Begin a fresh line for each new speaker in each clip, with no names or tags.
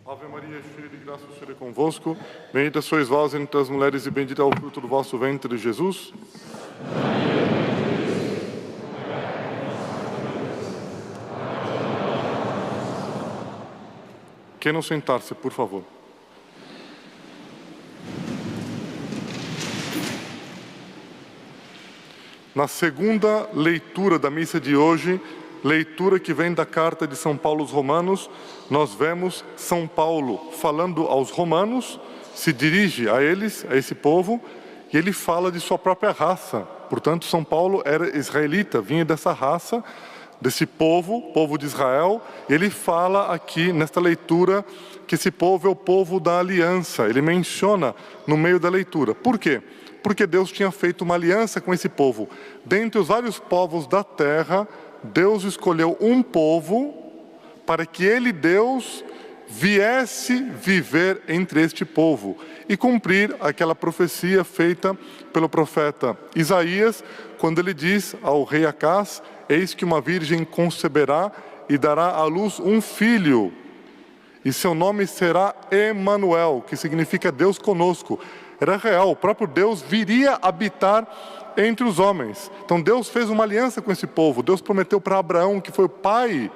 Ave Maria, cheia de graça, o Senhor é convosco. Bendita sois vós entre as mulheres e bendito é o fruto do vosso ventre, Jesus. Queiram sentar-se, por favor. Na segunda leitura da missa de hoje, leitura que vem da carta de São Paulo aos Romanos, nós vemos São Paulo falando aos romanos, se dirige a eles, a esse povo, e ele fala de sua própria raça. Portanto, São Paulo era israelita, vinha dessa raça, desse povo de Israel. Ele fala aqui, nesta leitura, que esse povo é o povo da aliança. Ele menciona no meio da leitura. Por quê? Porque Deus tinha feito uma aliança com esse povo. Dentre os vários povos da terra, Deus escolheu um povo para que ele, Deus, viesse viver entre este povo e cumprir aquela profecia feita pelo profeta Isaías, quando ele diz ao rei Acás: eis que uma virgem conceberá e dará à luz um filho, e seu nome será Emanuel, que significa Deus conosco. Era real, o próprio Deus viria habitar entre os homens. Então Deus fez uma aliança com esse povo. Deus prometeu para Abraão, que foi o pai,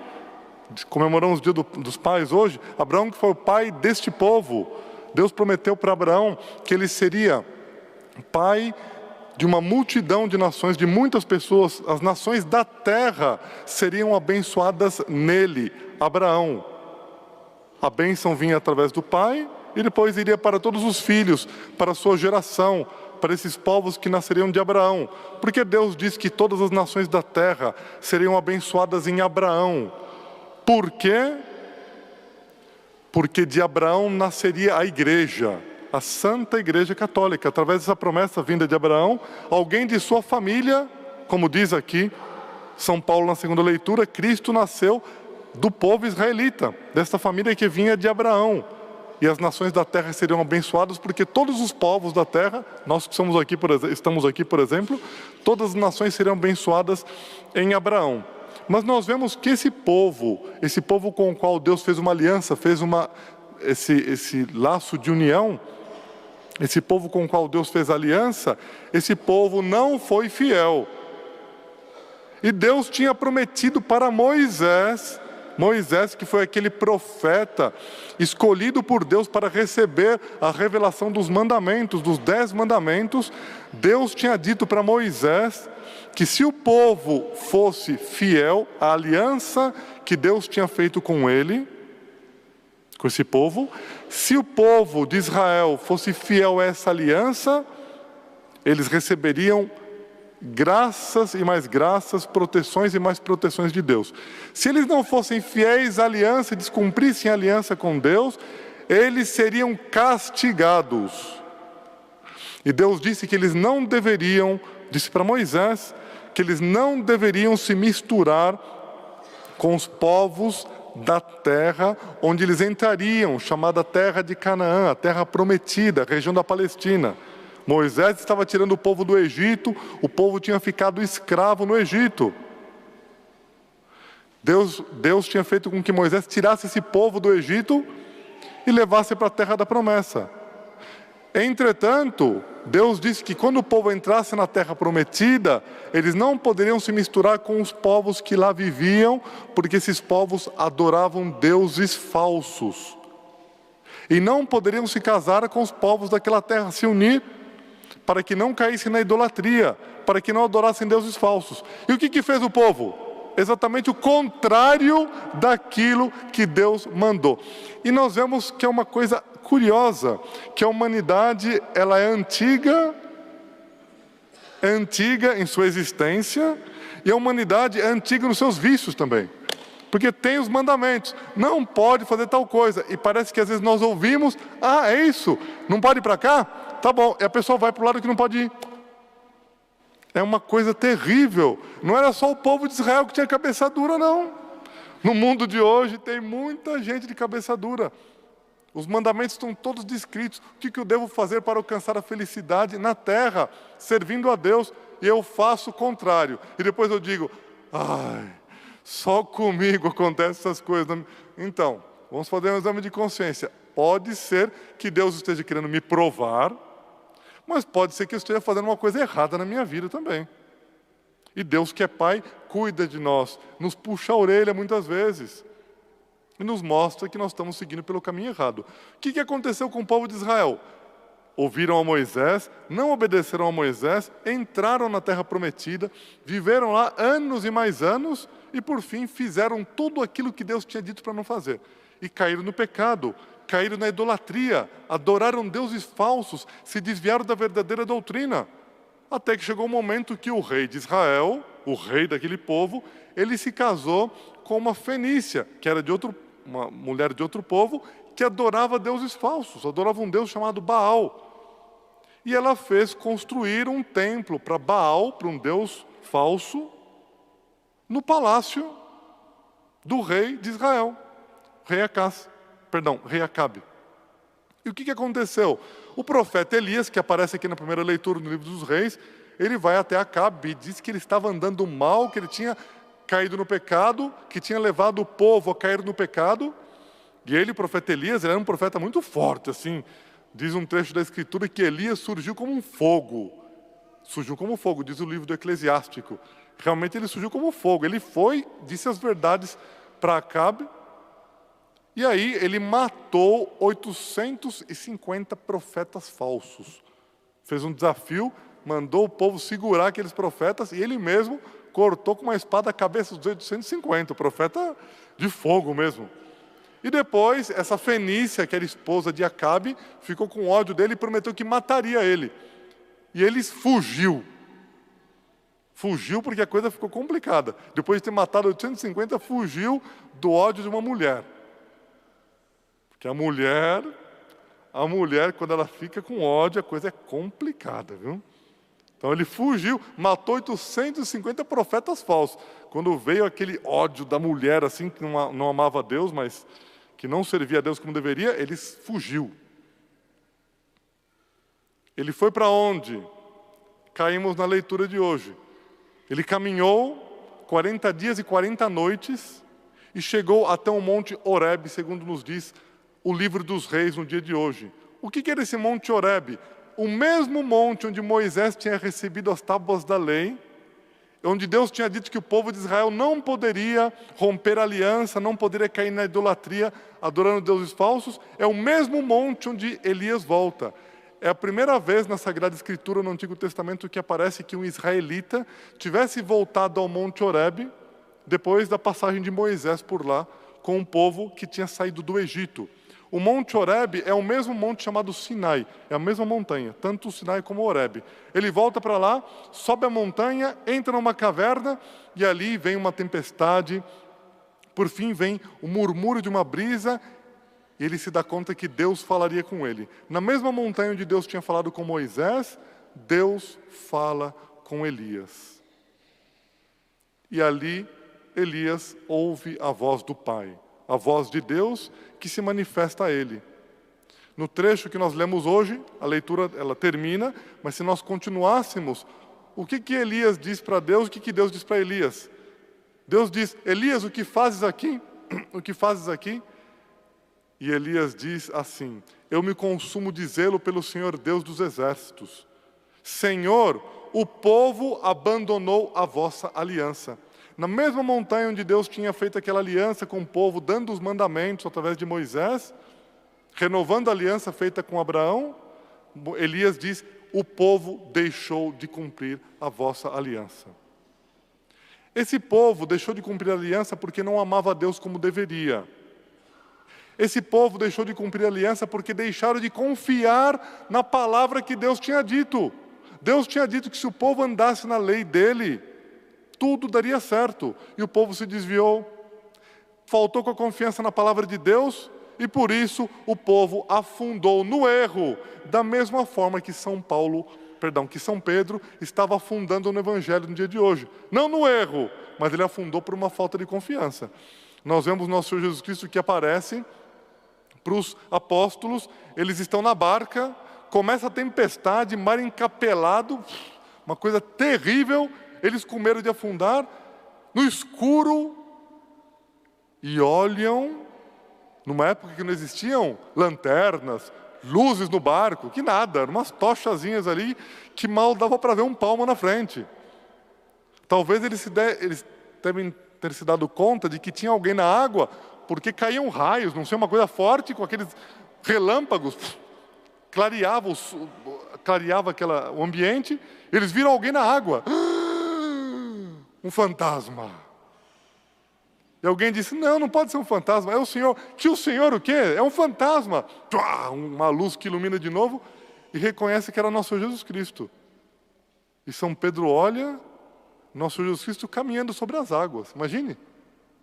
comemoramos o dia dos pais hoje, Abraão que foi o pai deste povo. Deus prometeu para Abraão que ele seria pai de uma multidão de nações, de muitas pessoas. As nações da terra seriam abençoadas nele, Abraão. A bênção vinha através do pai e depois iria para todos os filhos, para a sua geração, para esses povos que nasceriam de Abraão. Porque Deus diz que todas as nações da terra seriam abençoadas em Abraão. Por quê? Porque de Abraão nasceria a igreja, a Santa Igreja Católica. Através dessa promessa vinda de Abraão, alguém de sua família, como diz aqui São Paulo na segunda leitura, Cristo nasceu do povo israelita, desta família que vinha de Abraão. E as nações da terra seriam abençoadas, porque todos os povos da terra, nós que estamos aqui, por exemplo, todas as nações seriam abençoadas em Abraão. Mas nós vemos que esse povo com o qual Deus fez uma aliança, fez esse laço de união, esse povo com o qual Deus fez aliança, esse povo não foi fiel. E Deus tinha prometido para Moisés, que foi aquele profeta escolhido por Deus para receber a revelação dos mandamentos, dos 10 mandamentos. Deus tinha dito para Moisés que se o povo fosse fiel à aliança que Deus tinha feito com ele, com esse povo, se o povo de Israel fosse fiel a essa aliança, eles receberiam graças e mais graças, proteções e mais proteções de Deus. Se eles não fossem fiéis à aliança e descumprissem a aliança com Deus, eles seriam castigados. E Deus disse que eles não deveriam, disse para Moisés, que eles não deveriam se misturar com os povos da terra onde eles entrariam, chamada terra de Canaã, a terra prometida, a região da Palestina. Moisés estava tirando o povo do Egito, o povo tinha ficado escravo no Egito. Deus tinha feito com que Moisés tirasse esse povo do Egito e levasse para a terra da promessa. Entretanto, Deus disse que quando o povo entrasse na terra prometida, eles não poderiam se misturar com os povos que lá viviam, porque esses povos adoravam deuses falsos. E não poderiam se casar com os povos daquela terra, se unir, para que não caíssem na idolatria, para que não adorassem deuses falsos. E o que fez o povo? Exatamente o contrário daquilo que Deus mandou. E nós vemos que é uma coisa curiosa, que a humanidade ela é antiga em sua existência, e a humanidade é antiga nos seus vícios também. Porque tem os mandamentos, não pode fazer tal coisa. E parece que às vezes nós ouvimos, é isso, não pode ir para cá? Tá bom, e a pessoa vai para o lado que não pode ir. É uma coisa terrível. Não era só o povo de Israel que tinha cabeça dura, não. No mundo de hoje tem muita gente de cabeça dura. Os mandamentos estão todos descritos. O que eu devo fazer para alcançar a felicidade na terra, servindo a Deus, e eu faço o contrário. E depois eu digo, só comigo acontecem essas coisas. Então, Vamos fazer um exame de consciência. Pode ser que Deus esteja querendo me provar, mas pode ser que eu esteja fazendo uma coisa errada na minha vida também. E Deus, que é Pai, cuida de nós, nos puxa a orelha muitas vezes e nos mostra que nós estamos seguindo pelo caminho errado. O que aconteceu com o povo de Israel? Ouviram a Moisés, não obedeceram a Moisés, entraram na terra prometida, viveram lá anos e mais anos e por fim fizeram tudo aquilo que Deus tinha dito para não fazer. E caíram no pecado, caíram na idolatria, adoraram deuses falsos, se desviaram da verdadeira doutrina. Até que chegou o momento que o rei de Israel, o rei daquele povo, ele se casou com uma fenícia, que era uma mulher de outro povo, que adorava deuses falsos, adorava um deus chamado Baal. E ela fez construir um templo para Baal, para um deus falso, no palácio do rei de Israel, rei Acabe. E o que aconteceu? O profeta Elias, que aparece aqui na primeira leitura no livro dos reis, ele vai até Acabe e diz que ele estava andando mal, que ele tinha caído no pecado, que tinha levado o povo a cair no pecado. E ele, o profeta Elias, ele era um profeta muito forte, assim. Diz um trecho da Escritura que Elias surgiu como um fogo. Surgiu como fogo, diz o livro do Eclesiástico. Realmente ele surgiu como fogo. Ele foi, disse as verdades para Acabe. E aí ele matou 850 profetas falsos. Fez um desafio, mandou o povo segurar aqueles profetas e ele mesmo cortou com uma espada a cabeça dos 850, profeta de fogo mesmo. E depois, essa fenícia, que era esposa de Acabe, ficou com ódio dele e prometeu que mataria ele. E ele fugiu. Fugiu porque a coisa ficou complicada. Depois de ter matado 850, fugiu do ódio de uma mulher. Porque a mulher, quando ela fica com ódio, a coisa é complicada, viu? Então ele fugiu, matou 850 profetas falsos. Quando veio aquele ódio da mulher, assim, que não amava a Deus, mas que não servia a Deus como deveria, ele fugiu. Ele foi para onde? Caímos na leitura de hoje. Ele caminhou 40 dias e 40 noites e chegou até o monte Horebe, segundo nos diz o livro dos reis no dia de hoje. O que era esse monte Horebe? O mesmo monte onde Moisés tinha recebido as tábuas da lei, onde Deus tinha dito que o povo de Israel não poderia romper a aliança, não poderia cair na idolatria, adorando deuses falsos, é o mesmo monte onde Elias volta. É a primeira vez na Sagrada Escritura, no Antigo Testamento, que aparece que um israelita tivesse voltado ao monte Horebe, depois da passagem de Moisés por lá, com um povo que tinha saído do Egito. O monte Horebe é o mesmo monte chamado Sinai, é a mesma montanha, tanto o Sinai como o Horebe. Ele volta para lá, sobe a montanha, entra numa caverna e ali vem uma tempestade. Por fim vem o murmúrio de uma brisa e ele se dá conta que Deus falaria com ele. Na mesma montanha onde Deus tinha falado com Moisés, Deus fala com Elias. E ali Elias ouve a voz do Pai, a voz de Deus que se manifesta a ele. No trecho que nós lemos hoje, a leitura ela termina, mas se nós continuássemos, o que Elias diz para Deus, o que Deus diz para Elias? Deus diz: Elias, o que fazes aqui? O que fazes aqui? E Elias diz assim: eu me consumo de zelo pelo Senhor Deus dos exércitos. Senhor, o povo abandonou a vossa aliança. Na mesma montanha onde Deus tinha feito aquela aliança com o povo, dando os mandamentos através de Moisés, renovando a aliança feita com Abraão, Elias diz: o povo deixou de cumprir a vossa aliança. Esse povo deixou de cumprir a aliança porque não amava a Deus como deveria. Esse povo deixou de cumprir a aliança porque deixaram de confiar na palavra que Deus tinha dito. Deus tinha dito que se o povo andasse na lei dele, tudo daria certo. E o povo se desviou, faltou com a confiança na palavra de Deus, e por isso o povo afundou no erro, da mesma forma que São Pedro estava afundando no Evangelho no dia de hoje. Não no erro, mas ele afundou por uma falta de confiança. Nós vemos nosso Senhor Jesus Cristo que aparece para os apóstolos, eles estão na barca, começa a tempestade, mar encapelado, uma coisa terrível, eles com medo de afundar, no escuro, e olham numa época que não existiam lanternas, luzes no barco, que nada, eram umas tochazinhas ali que mal dava para ver um palmo na frente. Talvez eles devem ter se dado conta de que tinha alguém na água, porque caíam raios, não sei, uma coisa forte, com aqueles relâmpagos, clareava o ambiente, eles viram alguém na água. Um fantasma. E alguém disse, não pode ser um fantasma, é o Senhor. Que o Senhor o quê? É um fantasma. Uma luz que ilumina de novo e reconhece que era nosso Senhor Jesus Cristo. E São Pedro olha, nosso Senhor Jesus Cristo caminhando sobre as águas. Imagine,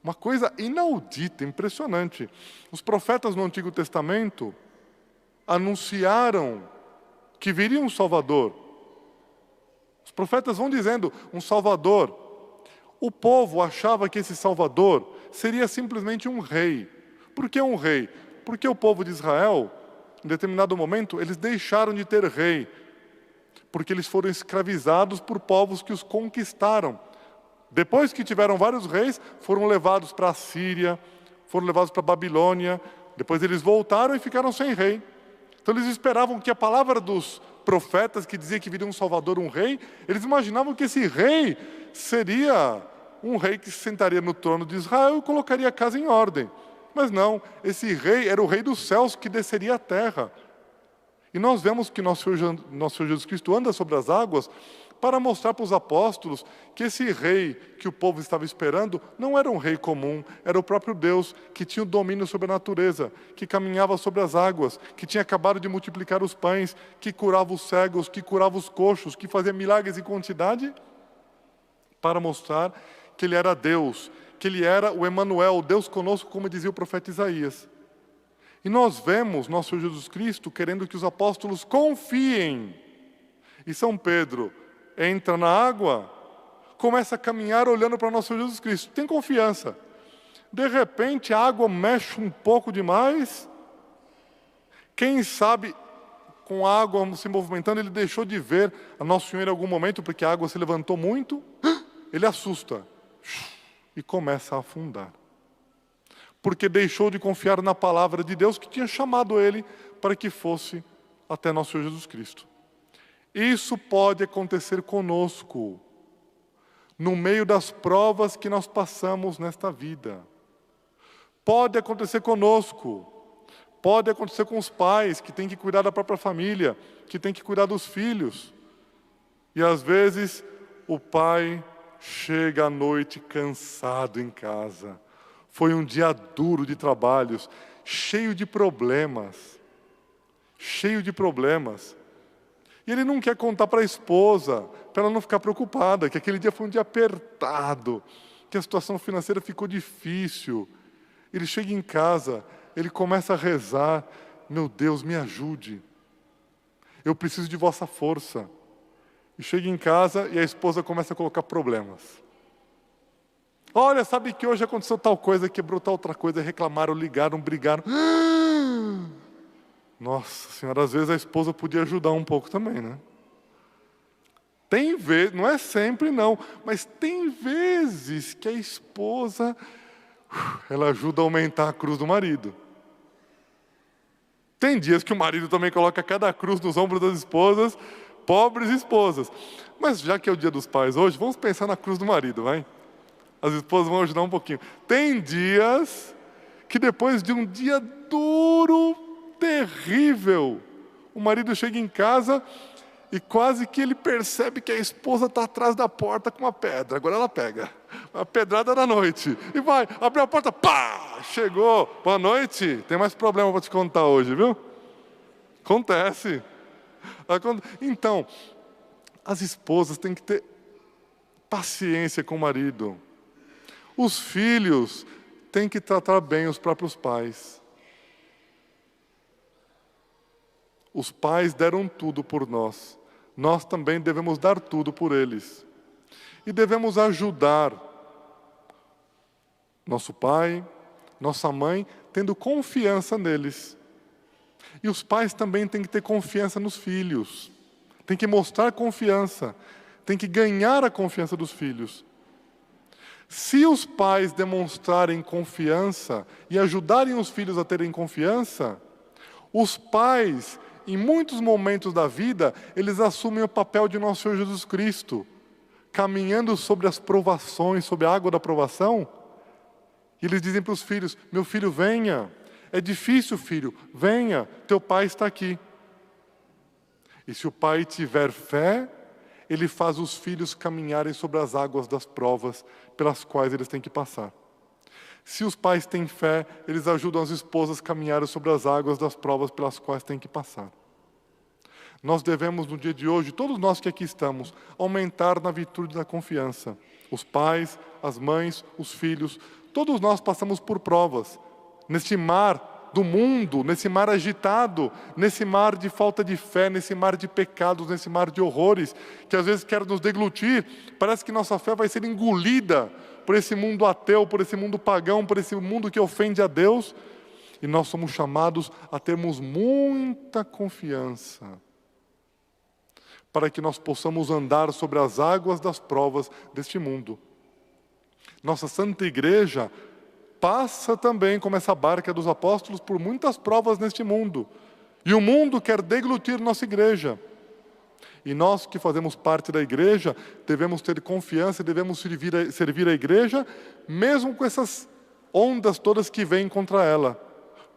uma coisa inaudita, impressionante. Os profetas no Antigo Testamento anunciaram que viria um Salvador. Os profetas vão dizendo, um Salvador. O povo achava que esse Salvador seria simplesmente um rei. Por que um rei? Porque o povo de Israel, em determinado momento, eles deixaram de ter rei. Porque eles foram escravizados por povos que os conquistaram. Depois que tiveram vários reis, foram levados para a Síria, foram levados para a Babilônia. Depois eles voltaram e ficaram sem rei. Então eles esperavam que a palavra dos profetas que dizia que viria um Salvador, um rei, eles imaginavam que esse rei seria um rei que se sentaria no trono de Israel e colocaria a casa em ordem. Mas não, esse rei era o rei dos céus que desceria à terra. E nós vemos que nosso Senhor Jesus Cristo anda sobre as águas para mostrar para os apóstolos que esse rei que o povo estava esperando não era um rei comum, era o próprio Deus que tinha o domínio sobre a natureza, que caminhava sobre as águas, que tinha acabado de multiplicar os pães, que curava os cegos, que curava os coxos, que fazia milagres em quantidade, para mostrar que Ele era Deus, que Ele era o Emanuel, Deus conosco, como dizia o profeta Isaías. E nós vemos nosso Senhor Jesus Cristo querendo que os apóstolos confiem. E São Pedro entra na água, começa a caminhar olhando para nosso Senhor Jesus Cristo. Tem confiança. De repente a água mexe um pouco demais. Quem sabe, com a água se movimentando, ele deixou de ver a Nosso Senhor em algum momento, porque a água se levantou muito. Ele assusta e começa a afundar. Porque deixou de confiar na palavra de Deus que tinha chamado ele para que fosse até nosso Senhor Jesus Cristo. Isso pode acontecer conosco, no meio das provas que nós passamos nesta vida. Pode acontecer conosco, pode acontecer com os pais que têm que cuidar da própria família, que têm que cuidar dos filhos. E às vezes o pai chega à noite cansado em casa. Foi um dia duro de trabalhos, cheio de problemas. E ele não quer contar para a esposa, para ela não ficar preocupada, que aquele dia foi um dia apertado, que a situação financeira ficou difícil. Ele chega em casa, ele começa a rezar, meu Deus, me ajude. Eu preciso de vossa força. E chega em casa e a esposa começa a colocar problemas. Olha, sabe que hoje aconteceu tal coisa, quebrou tal outra coisa, reclamaram, ligaram, brigaram. Nossa Senhora, às vezes a esposa podia ajudar um pouco também, né? Tem vezes, não é sempre não, mas tem vezes que a esposa, ela ajuda a aumentar a cruz do marido. Tem dias que o marido também coloca cada cruz nos ombros das esposas, pobres esposas. Mas já que é o dia dos pais hoje, vamos pensar na cruz do marido, vai? As esposas vão ajudar um pouquinho. Tem dias que depois de um dia duro, terrível, o marido chega em casa e quase que ele percebe que a esposa está atrás da porta com uma pedra. Agora ela pega a pedrada da noite e vai, abriu a porta, pá, chegou, boa noite, tem mais problema para te contar hoje, viu? Acontece. Então, as esposas têm que ter paciência com o marido. Os filhos têm que tratar bem os próprios pais. Os pais deram tudo por nós. Nós também devemos dar tudo por eles. E devemos ajudar nosso pai, nossa mãe, tendo confiança neles. E os pais também têm que ter confiança nos filhos. Tem que mostrar confiança. Tem que ganhar a confiança dos filhos. Se os pais demonstrarem confiança e ajudarem os filhos a terem confiança, os pais, em muitos momentos da vida, eles assumem o papel de nosso Senhor Jesus Cristo, caminhando sobre as provações, sobre a água da provação. E eles dizem para os filhos: meu filho, venha. É difícil, filho, venha, teu pai está aqui. E se o pai tiver fé, ele faz os filhos caminharem sobre as águas das provas pelas quais eles têm que passar. Se os pais têm fé, eles ajudam as esposas a caminharem sobre as águas das provas pelas quais têm que passar. Nós devemos, no dia de hoje, todos nós que aqui estamos, aumentar na virtude da confiança. Os pais, as mães, os filhos, todos nós passamos por provas. Neste mar do mundo, nesse mar agitado, nesse mar de falta de fé, nesse mar de pecados, nesse mar de horrores, que às vezes quer nos deglutir, parece que nossa fé vai ser engolida por esse mundo ateu, por esse mundo pagão, por esse mundo que ofende a Deus. E nós somos chamados a termos muita confiança, para que nós possamos andar sobre as águas das provas deste mundo. Nossa Santa Igreja passa também, como essa barca dos apóstolos, por muitas provas neste mundo. E o mundo quer deglutir nossa igreja. E nós que fazemos parte da igreja, devemos ter confiança e devemos servir a igreja, mesmo com essas ondas todas que vêm contra ela.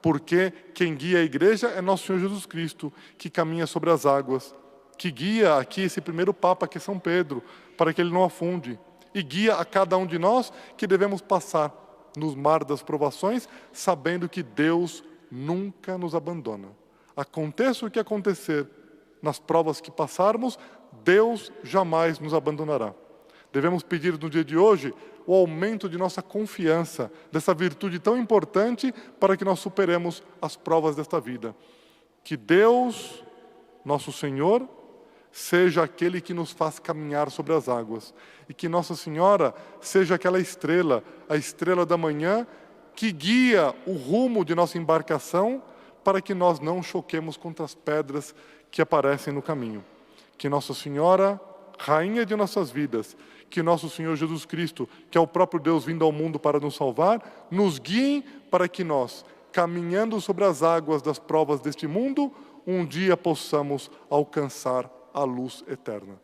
Porque quem guia a igreja é nosso Senhor Jesus Cristo, que caminha sobre as águas, que guia aqui esse primeiro Papa, que é São Pedro, para que ele não afunde. E guia a cada um de nós que devemos passar nos mar das provações, sabendo que Deus nunca nos abandona. Aconteça o que acontecer, nas provas que passarmos, Deus jamais nos abandonará. Devemos pedir no dia de hoje o aumento de nossa confiança, dessa virtude tão importante para que nós superemos as provas desta vida. Que Deus, nosso Senhor, seja aquele que nos faz caminhar sobre as águas. E que Nossa Senhora seja aquela estrela, a estrela da manhã, que guia o rumo de nossa embarcação para que nós não choquemos contra as pedras que aparecem no caminho. Que Nossa Senhora, Rainha de nossas vidas, que Nosso Senhor Jesus Cristo, que é o próprio Deus vindo ao mundo para nos salvar, nos guiem para que nós, caminhando sobre as águas das provas deste mundo, um dia possamos alcançar a luz eterna.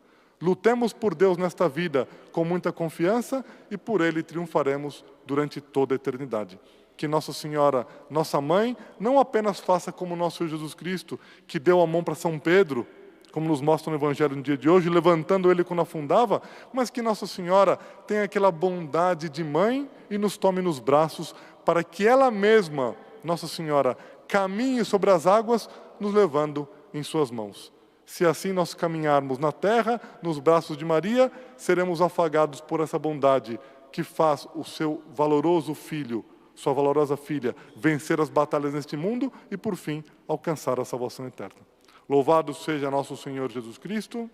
Lutemos por Deus nesta vida com muita confiança e por Ele triunfaremos durante toda a eternidade. Que Nossa Senhora, nossa Mãe, não apenas faça como nosso Senhor Jesus Cristo, que deu a mão para São Pedro, como nos mostra no Evangelho no dia de hoje, levantando ele quando afundava, mas que Nossa Senhora tenha aquela bondade de mãe e nos tome nos braços, para que ela mesma, Nossa Senhora, caminhe sobre as águas, nos levando em suas mãos. Se assim nós caminharmos na terra, nos braços de Maria, seremos afagados por essa bondade que faz o seu valoroso filho, sua valorosa filha, vencer as batalhas neste mundo e, por fim, alcançar a salvação eterna. Louvado seja nosso Senhor Jesus Cristo.